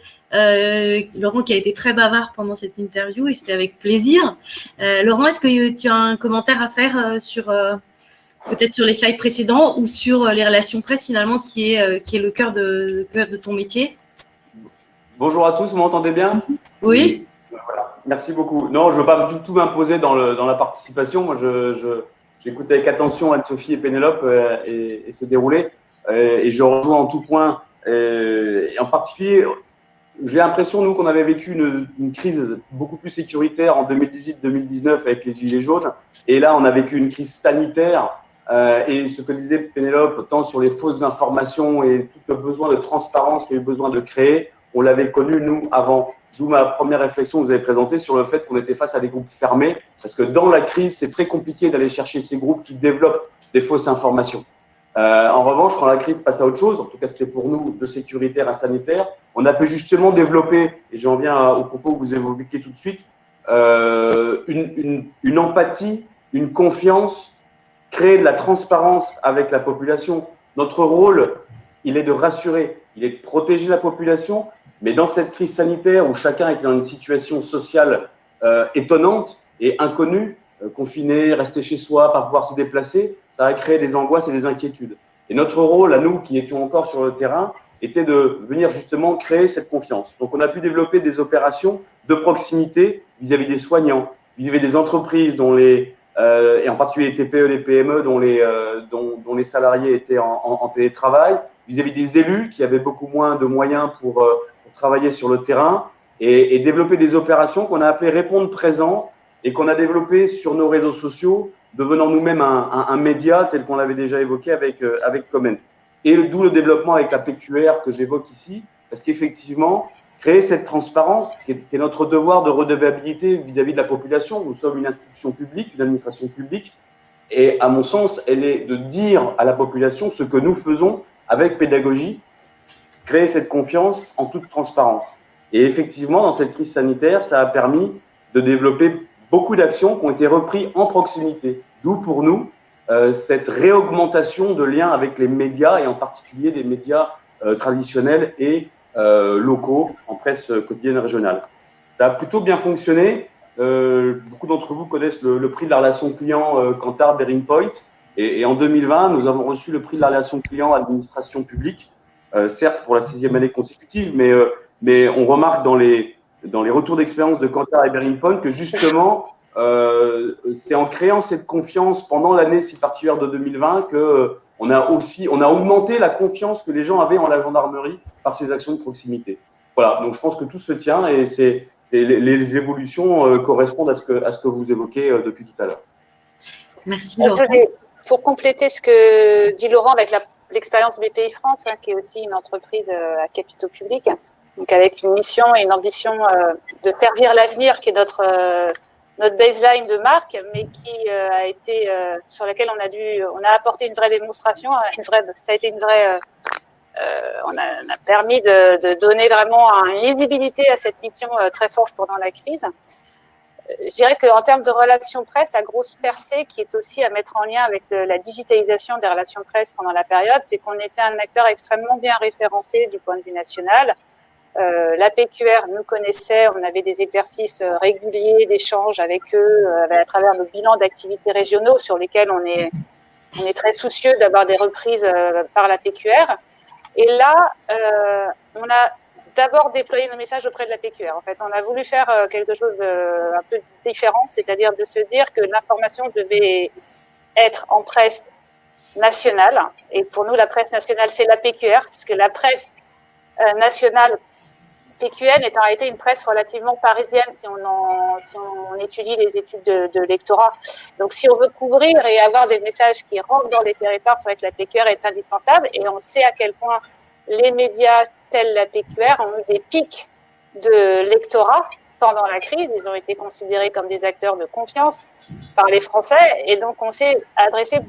Laurent qui a été très bavard pendant cette interview et c'était avec plaisir. Laurent, est-ce que tu as un commentaire à faire sur peut-être sur les slides précédents ou sur les relations presse finalement qui est le cœur de ton métier? Bonjour à tous, vous m'entendez bien? Oui. Voilà. Merci beaucoup. Non, je ne veux pas du tout m'imposer dans la participation. Moi, j'écoute avec attention Anne-Sophie et Pénélope et se dérouler. Et je rejoins en tout point. Et en particulier, j'ai l'impression, nous, qu'on avait vécu une crise beaucoup plus sécuritaire en 2018-2019 avec les Gilets jaunes. Et là, on a vécu une crise sanitaire. Et ce que disait Pénélope, tant sur les fausses informations et tout le besoin de transparence qu'il y a eu besoin de créer, on l'avait connu, nous, avant. D'où ma première réflexion que vous avez présentée sur le fait qu'on était face à des groupes fermés. Parce que dans la crise, c'est très compliqué d'aller chercher ces groupes qui développent des fausses informations. En revanche, quand la crise passe à autre chose, en tout cas ce qui est pour nous de sécuritaire à sanitaire, on a pu justement développer, et j'en viens au propos que vous évoquez tout de suite, une empathie, une confiance, créer de la transparence avec la population. Notre rôle, il est de rassurer, il est de protéger la population, mais dans cette crise sanitaire où chacun est dans une situation sociale étonnante et inconnue, confiné, resté chez soi, pas pouvoir se déplacer, ça a créé des angoisses et des inquiétudes. Et notre rôle, à nous qui étions encore sur le terrain, était de venir justement créer cette confiance. Donc on a pu développer des opérations de proximité vis-à-vis des soignants, vis-à-vis des entreprises dont et en particulier les TPE, les PME dont les salariés étaient en télétravail, vis-à-vis des élus qui avaient beaucoup moins de moyens pour travailler sur le terrain et développer des opérations qu'on a appelées répondre présent et qu'on a développées sur nos réseaux sociaux, devenant nous-mêmes un média tel qu'on l'avait déjà évoqué avec Comment. Et d'où le développement avec la PQR que j'évoque ici, parce qu'effectivement, créer cette transparence, qui est notre devoir de redevabilité vis-à-vis de la population. Nous sommes une institution publique, une administration publique, et à mon sens, elle est de dire à la population ce que nous faisons avec pédagogie, créer cette confiance en toute transparence. Et effectivement, dans cette crise sanitaire, ça a permis de développer beaucoup d'actions qui ont été reprises en proximité. D'où pour nous cette réaugmentation de liens avec les médias et en particulier des médias traditionnels et locaux en presse quotidienne régionale. Ça a plutôt bien fonctionné. Beaucoup d'entre vous connaissent le prix de la relation client Kantar Bearing Point. Et en 2020, nous avons reçu le prix de la relation client administration publique, certes pour la 6e année consécutive, mais on remarque dans les retours d'expérience de Kantar et Bearing Point que justement, c'est en créant cette confiance pendant l'année si particulière de 2020 qu'on a augmenté la confiance que les gens avaient en la gendarmerie par ces actions de proximité. Voilà, donc je pense que tout se tient et les évolutions correspondent à ce que vous évoquez depuis tout à l'heure. Merci Laurent. Pour compléter ce que dit Laurent avec l'expérience BPI France, qui est aussi une entreprise à capitaux publics, donc avec une mission et une ambition de servir l'avenir, qui est notre baseline de marque, mais qui a été sur laquelle on a apporté une vraie démonstration, ça a été une vraie, on a permis de donner vraiment une lisibilité à cette mission très forte pendant la crise. Je dirais qu'en termes de relations presse, la grosse percée qui est aussi à mettre en lien avec la digitalisation des relations presse pendant la période, c'est qu'on était un acteur extrêmement bien référencé du point de vue national. La PQR nous connaissait, on avait des exercices réguliers d'échanges avec eux à travers nos bilans d'activités régionaux sur lesquels on est très soucieux d'avoir des reprises par la PQR. Et là, on a d'abord déployé nos messages auprès de la PQR. En fait, on a voulu faire quelque chose un peu différent, c'est-à-dire de se dire que l'information devait être en presse nationale. Et pour nous, la presse nationale, c'est la PQR, puisque la presse nationale PQN est en réalité une presse relativement parisienne si on étudie les études de lectorat. Donc, si on veut couvrir et avoir des messages qui rentrent dans les territoires, c'est vrai que la PQR est indispensable. Et on sait à quel point les médias tels la PQR ont eu des pics de lectorat pendant la crise. Ils ont été considérés comme des acteurs de confiance par les Français. Et donc, on s'est adressé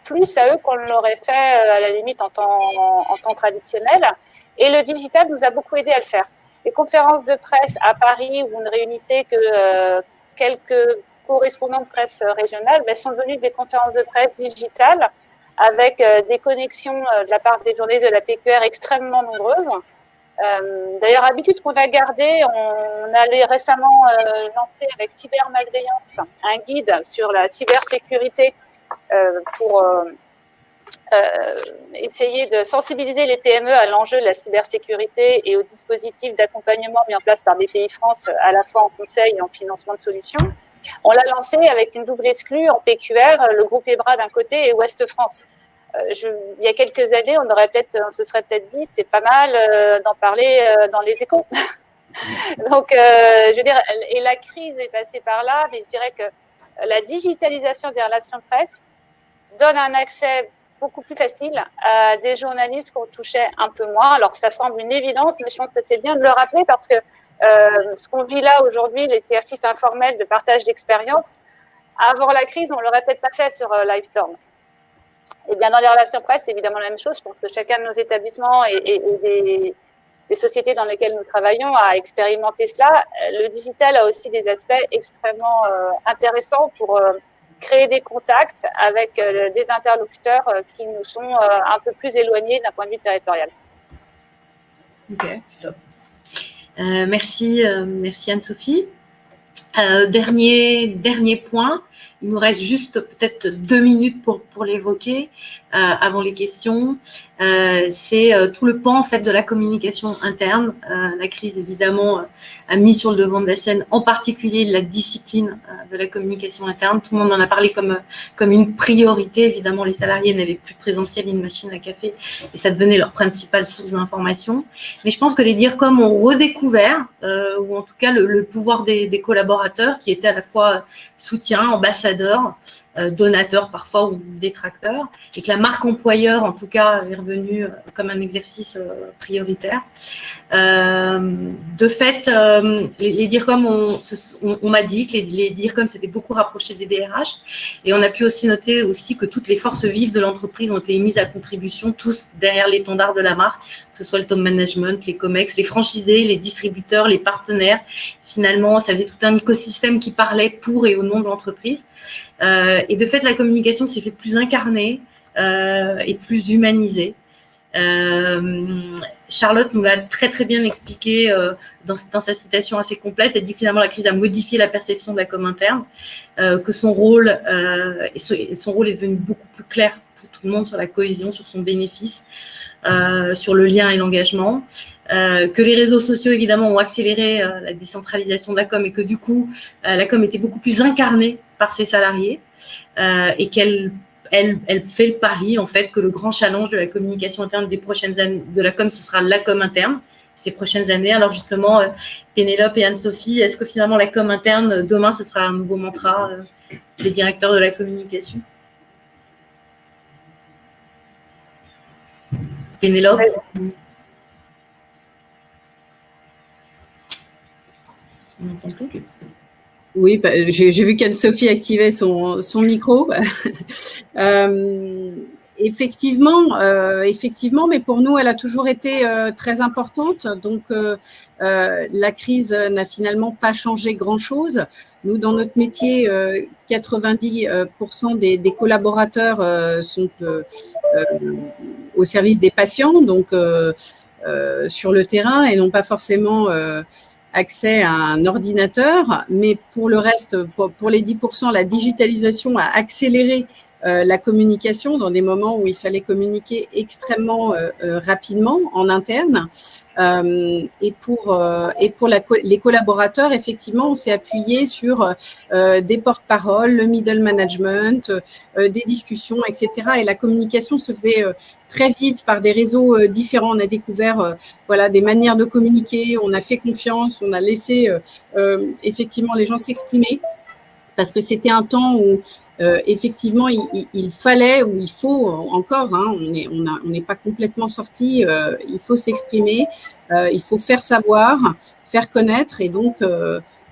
plus à eux qu'on l'aurait fait à la limite en temps traditionnel. Et le digital nous a beaucoup aidé à le faire. Les conférences de presse à Paris, où vous ne réunissez que quelques correspondants de presse régionale, sont devenues des conférences de presse digitales avec des connexions de la part des journalistes de la PQR extrêmement nombreuses. D'ailleurs, habitude qu'on a gardée, on allait récemment lancer avec Cybermalveillance un guide sur la cybersécurité pour essayer de sensibiliser les PME à l'enjeu de la cybersécurité et aux dispositifs d'accompagnement mis en place par BPI-France, à la fois en conseil et en financement de solutions. On l'a lancé avec une double exclue en PQR, le groupe EBRA d'un côté et Ouest France. Il y a quelques années, on se serait peut-être dit, c'est pas mal d'en parler dans les échos. Donc, je veux dire, et la crise est passée par là, mais je dirais que la digitalisation des relations de presse donne un accès beaucoup plus facile à des journalistes qu'on touchait un peu moins. Alors que ça semble une évidence, mais je pense que c'est bien de le rappeler parce que ce qu'on vit là aujourd'hui, l'exercice informel de partage d'expérience, avant la crise, on ne l'aurait peut-être pas fait sur Livestorm. Et bien dans les relations presse, c'est évidemment la même chose. Je pense que chacun de nos établissements et des sociétés dans lesquelles nous travaillons a expérimenté cela. Le digital a aussi des aspects extrêmement intéressants pour créer des contacts avec des interlocuteurs qui nous sont un peu plus éloignés d'un point de vue territorial. Ok, top. Merci Anne-Sophie. Dernier point. Il nous reste juste peut-être 2 minutes pour l'évoquer avant les questions. C'est tout le pan en fait de la communication interne. La crise évidemment a mis sur le devant de la scène, en particulier la discipline de la communication interne. Tout le monde en a parlé comme une priorité. Évidemment, les salariés n'avaient plus de présentiel ni de machine à café et ça devenait leur principale source d'information. Mais je pense que les DIRCOM ont redécouvert, ou en tout cas le pouvoir des collaborateurs qui étaient à la fois soutien, ambassadeurs, donateurs parfois ou détracteurs, et que la marque employeur, en tout cas, est revenue comme un exercice prioritaire. De fait, les DIRCOM, on m'a dit que les DIRCOM s'étaient beaucoup rapprochés des DRH, et on a pu aussi noter aussi que toutes les forces vives de l'entreprise ont été mises à contribution, tous derrière l'étendard de la marque, que ce soit le top management, les COMEX, les franchisés, les distributeurs, les partenaires. Finalement, ça faisait tout un écosystème qui parlait pour et au nom de l'entreprise. Et de fait, la communication s'est fait plus incarnée et plus humanisée. Charlotte nous l'a très très bien expliqué dans sa citation assez complète. Elle dit que finalement la crise a modifié la perception de la com interne, que son rôle est devenu beaucoup plus clair pour tout le monde sur la cohésion, sur son bénéfice, sur le lien et l'engagement. Que les réseaux sociaux, évidemment, ont accéléré la décentralisation de la com et que du coup, la com était beaucoup plus incarnée par ses salariés et qu'elle fait le pari, en fait, que le grand challenge de la communication interne des prochaines années, de la com, ce sera la com interne ces prochaines années. Alors justement, Pénélope et Anne-Sophie, est-ce que finalement la com interne, demain, ce sera un nouveau mantra des directeurs de la communication? Pénélope? Oui, j'ai vu qu'Anne-Sophie activait son micro. Effectivement, mais pour nous, elle a toujours été très importante. Donc, la crise n'a finalement pas changé grand-chose. Nous, dans notre métier, 90% des collaborateurs sont au service des patients, donc sur le terrain, et n'ont pas forcément accès à un ordinateur. Mais pour le reste, pour les 10%, la digitalisation a accéléré la communication dans des moments où il fallait communiquer extrêmement rapidement en interne. Et pour les collaborateurs, effectivement, on s'est appuyé sur des porte-paroles, le middle management, des discussions, etc. Et la communication se faisait très vite par des réseaux différents. On a découvert des manières de communiquer, on a fait confiance, on a laissé effectivement les gens s'exprimer parce que c'était un temps où effectivement, il fallait, ou il faut encore, on n'est pas complètement sorti, il faut s'exprimer, il faut faire savoir, faire connaître, et donc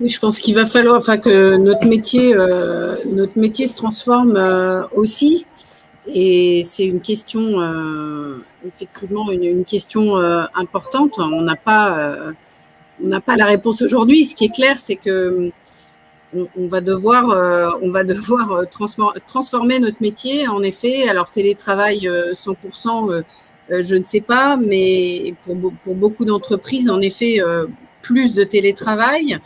Oui, je pense qu'il va falloir que notre métier se transforme aussi. Et c'est une question, effectivement, une question importante. On n'a pas la réponse aujourd'hui. Ce qui est clair, c'est que on va devoir transformer notre métier. En effet, alors télétravail 100%, je ne sais pas, mais pour beaucoup d'entreprises, en effet, plus de télétravail.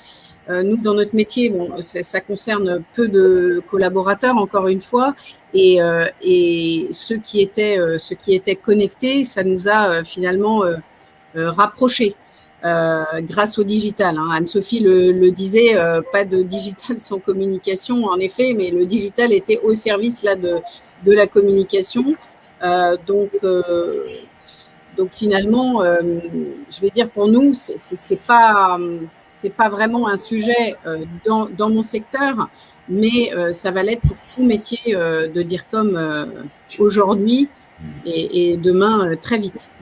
Nous, dans notre métier, bon, ça concerne peu de collaborateurs, encore une fois, et ceux qui étaient connectés, ça nous a finalement rapprochés grâce au digital. Hein. Anne-Sophie le disait, pas de digital sans communication, en effet, mais le digital était au service là de la communication. Donc finalement, je vais dire pour nous, c'est pas vraiment un sujet dans mon secteur, mais ça va l'être pour tout métier de DIRCOM aujourd'hui et demain très vite.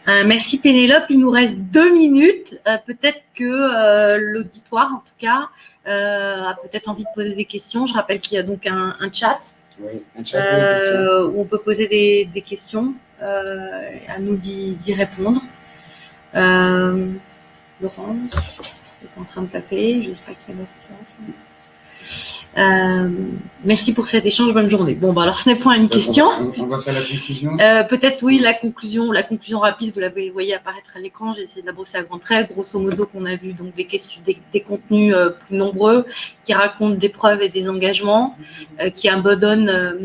Merci Pénélope. Il nous reste 2 minutes. Peut-être que l'auditoire, en tout cas, a peut-être envie de poser des questions. Je rappelle qu'il y a donc un chat, oui, un chat où on peut poser des questions, à nous d'y répondre. Laurence est en train de taper. J'espère qu'il y a merci pour cet échange. Bonne journée. Bon, bah alors ce n'est point une question. On va faire la conclusion. Peut-être oui, la conclusion rapide. Vous la voyez apparaître à l'écran. J'ai essayé de la brosser à grands traits. Grosso modo, qu'on a vu donc des contenus plus nombreux qui racontent des preuves et des engagements, qui abandonnent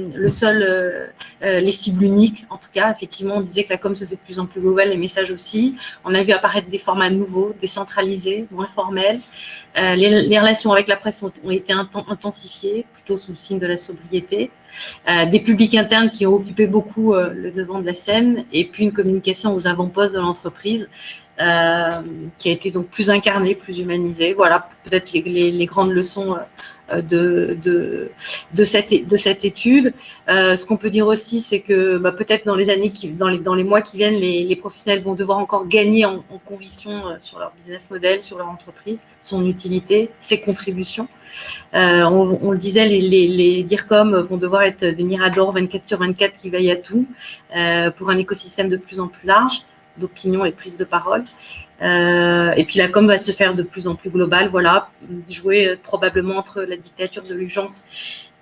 les cibles uniques. En tout cas, effectivement, on disait que la com se fait de plus en plus globale, les messages aussi. On a vu apparaître des formats nouveaux, décentralisés, moins formels. Les relations avec la presse ont été intensifiées, plutôt sous le signe de la sobriété. Des publics internes qui ont occupé beaucoup le devant de la scène, et puis une communication aux avant-postes de l'entreprise qui a été donc plus incarnée, plus humanisée. Voilà peut-être les grandes leçons de cette étude. Ce qu'on peut dire aussi, c'est que peut-être dans les mois qui viennent, les professionnels vont devoir encore gagner en conviction sur leur business model, sur leur entreprise, son utilité, ses contributions. On le disait, les DIRCOM vont devoir être des miradors 24/24 qui veillent à tout pour un écosystème de plus en plus large d'opinion et de prise de parole. Et puis la com va se faire de plus en plus globale, voilà, jouer probablement entre la dictature de l'urgence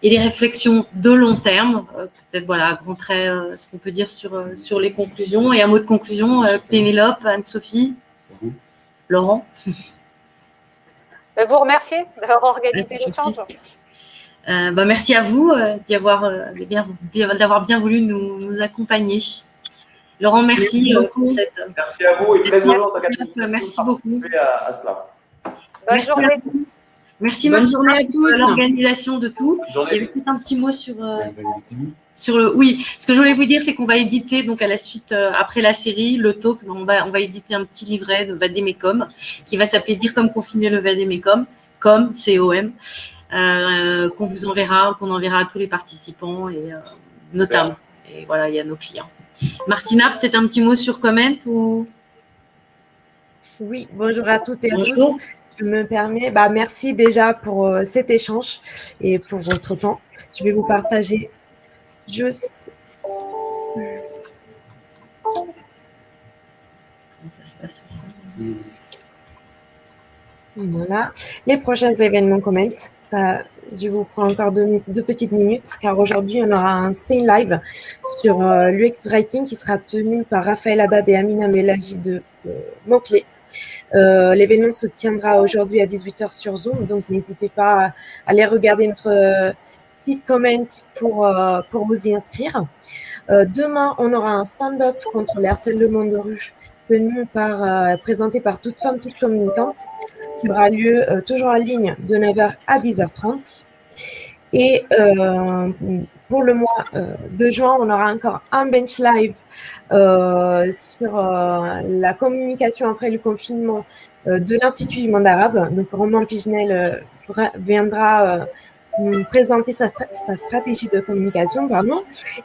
et les réflexions de long terme. Peut-être, voilà, à grands traits, ce qu'on peut dire sur les conclusions. Et un mot de conclusion, Pénélope, Anne-Sophie, Laurent. Vous remercier d'avoir organisé l'échange. Merci à vous d'avoir bien voulu nous accompagner. Laurent, merci beaucoup. Merci à vous et très heureux merci beaucoup. À cela. Bonne journée. Merci, bonne journée à tous. L'organisation de tout. Il y avait peut-être un petit mot sur le. Oui, ce que je voulais vous dire, c'est qu'on va éditer donc à la suite après la série le talk. On va éditer un petit livret de Vademecum qui va s'appeler DIRCOM confiné le Vademecum, com qu'on vous enverra, qu'on enverra à tous les participants et notamment. Et voilà, il y a nos clients. Martina, peut-être un petit mot sur Comment ou... Oui, bonjour à toutes et à tous. Je me permets, merci déjà pour cet échange et pour votre temps. Je vais vous partager juste... Voilà, les prochains événements Comment. Je vous prends encore deux petites minutes, car aujourd'hui, on aura un Stay Live sur l'UX Writing qui sera tenu par Raphaël Haddad et Amina Melaji de Montclé. L'événement se tiendra aujourd'hui à 18h sur Zoom, donc n'hésitez pas à aller regarder notre site Comment pour vous y inscrire. Demain, on aura un stand-up contre le harcèlement de rue présenté par Toute Femme, Toute Communicante, qui aura lieu toujours en ligne de 9h à 10h30. Et pour le mois de juin, on aura encore un bench live sur la communication après le confinement de l'Institut du monde arabe. Donc, Roman Pigenel viendra présenter sa stratégie de communication,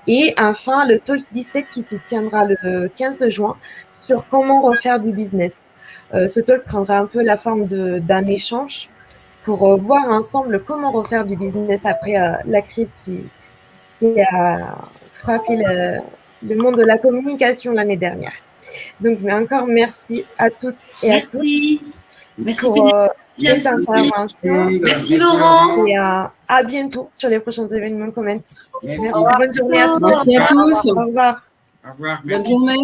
et enfin le Talk 17 qui se tiendra le 15 juin sur comment refaire du business. Ce talk prendra un peu la forme d'un échange pour voir ensemble comment refaire du business après la crise qui a frappé le monde de la communication l'année dernière. Donc, encore merci à toutes et à tous pour cette intervention. Merci Laurent. Et à bientôt sur les prochains événements Comment. Merci. Merci. Bonne journée à tous. Merci à tous. Au revoir. Au revoir. Bonne journée.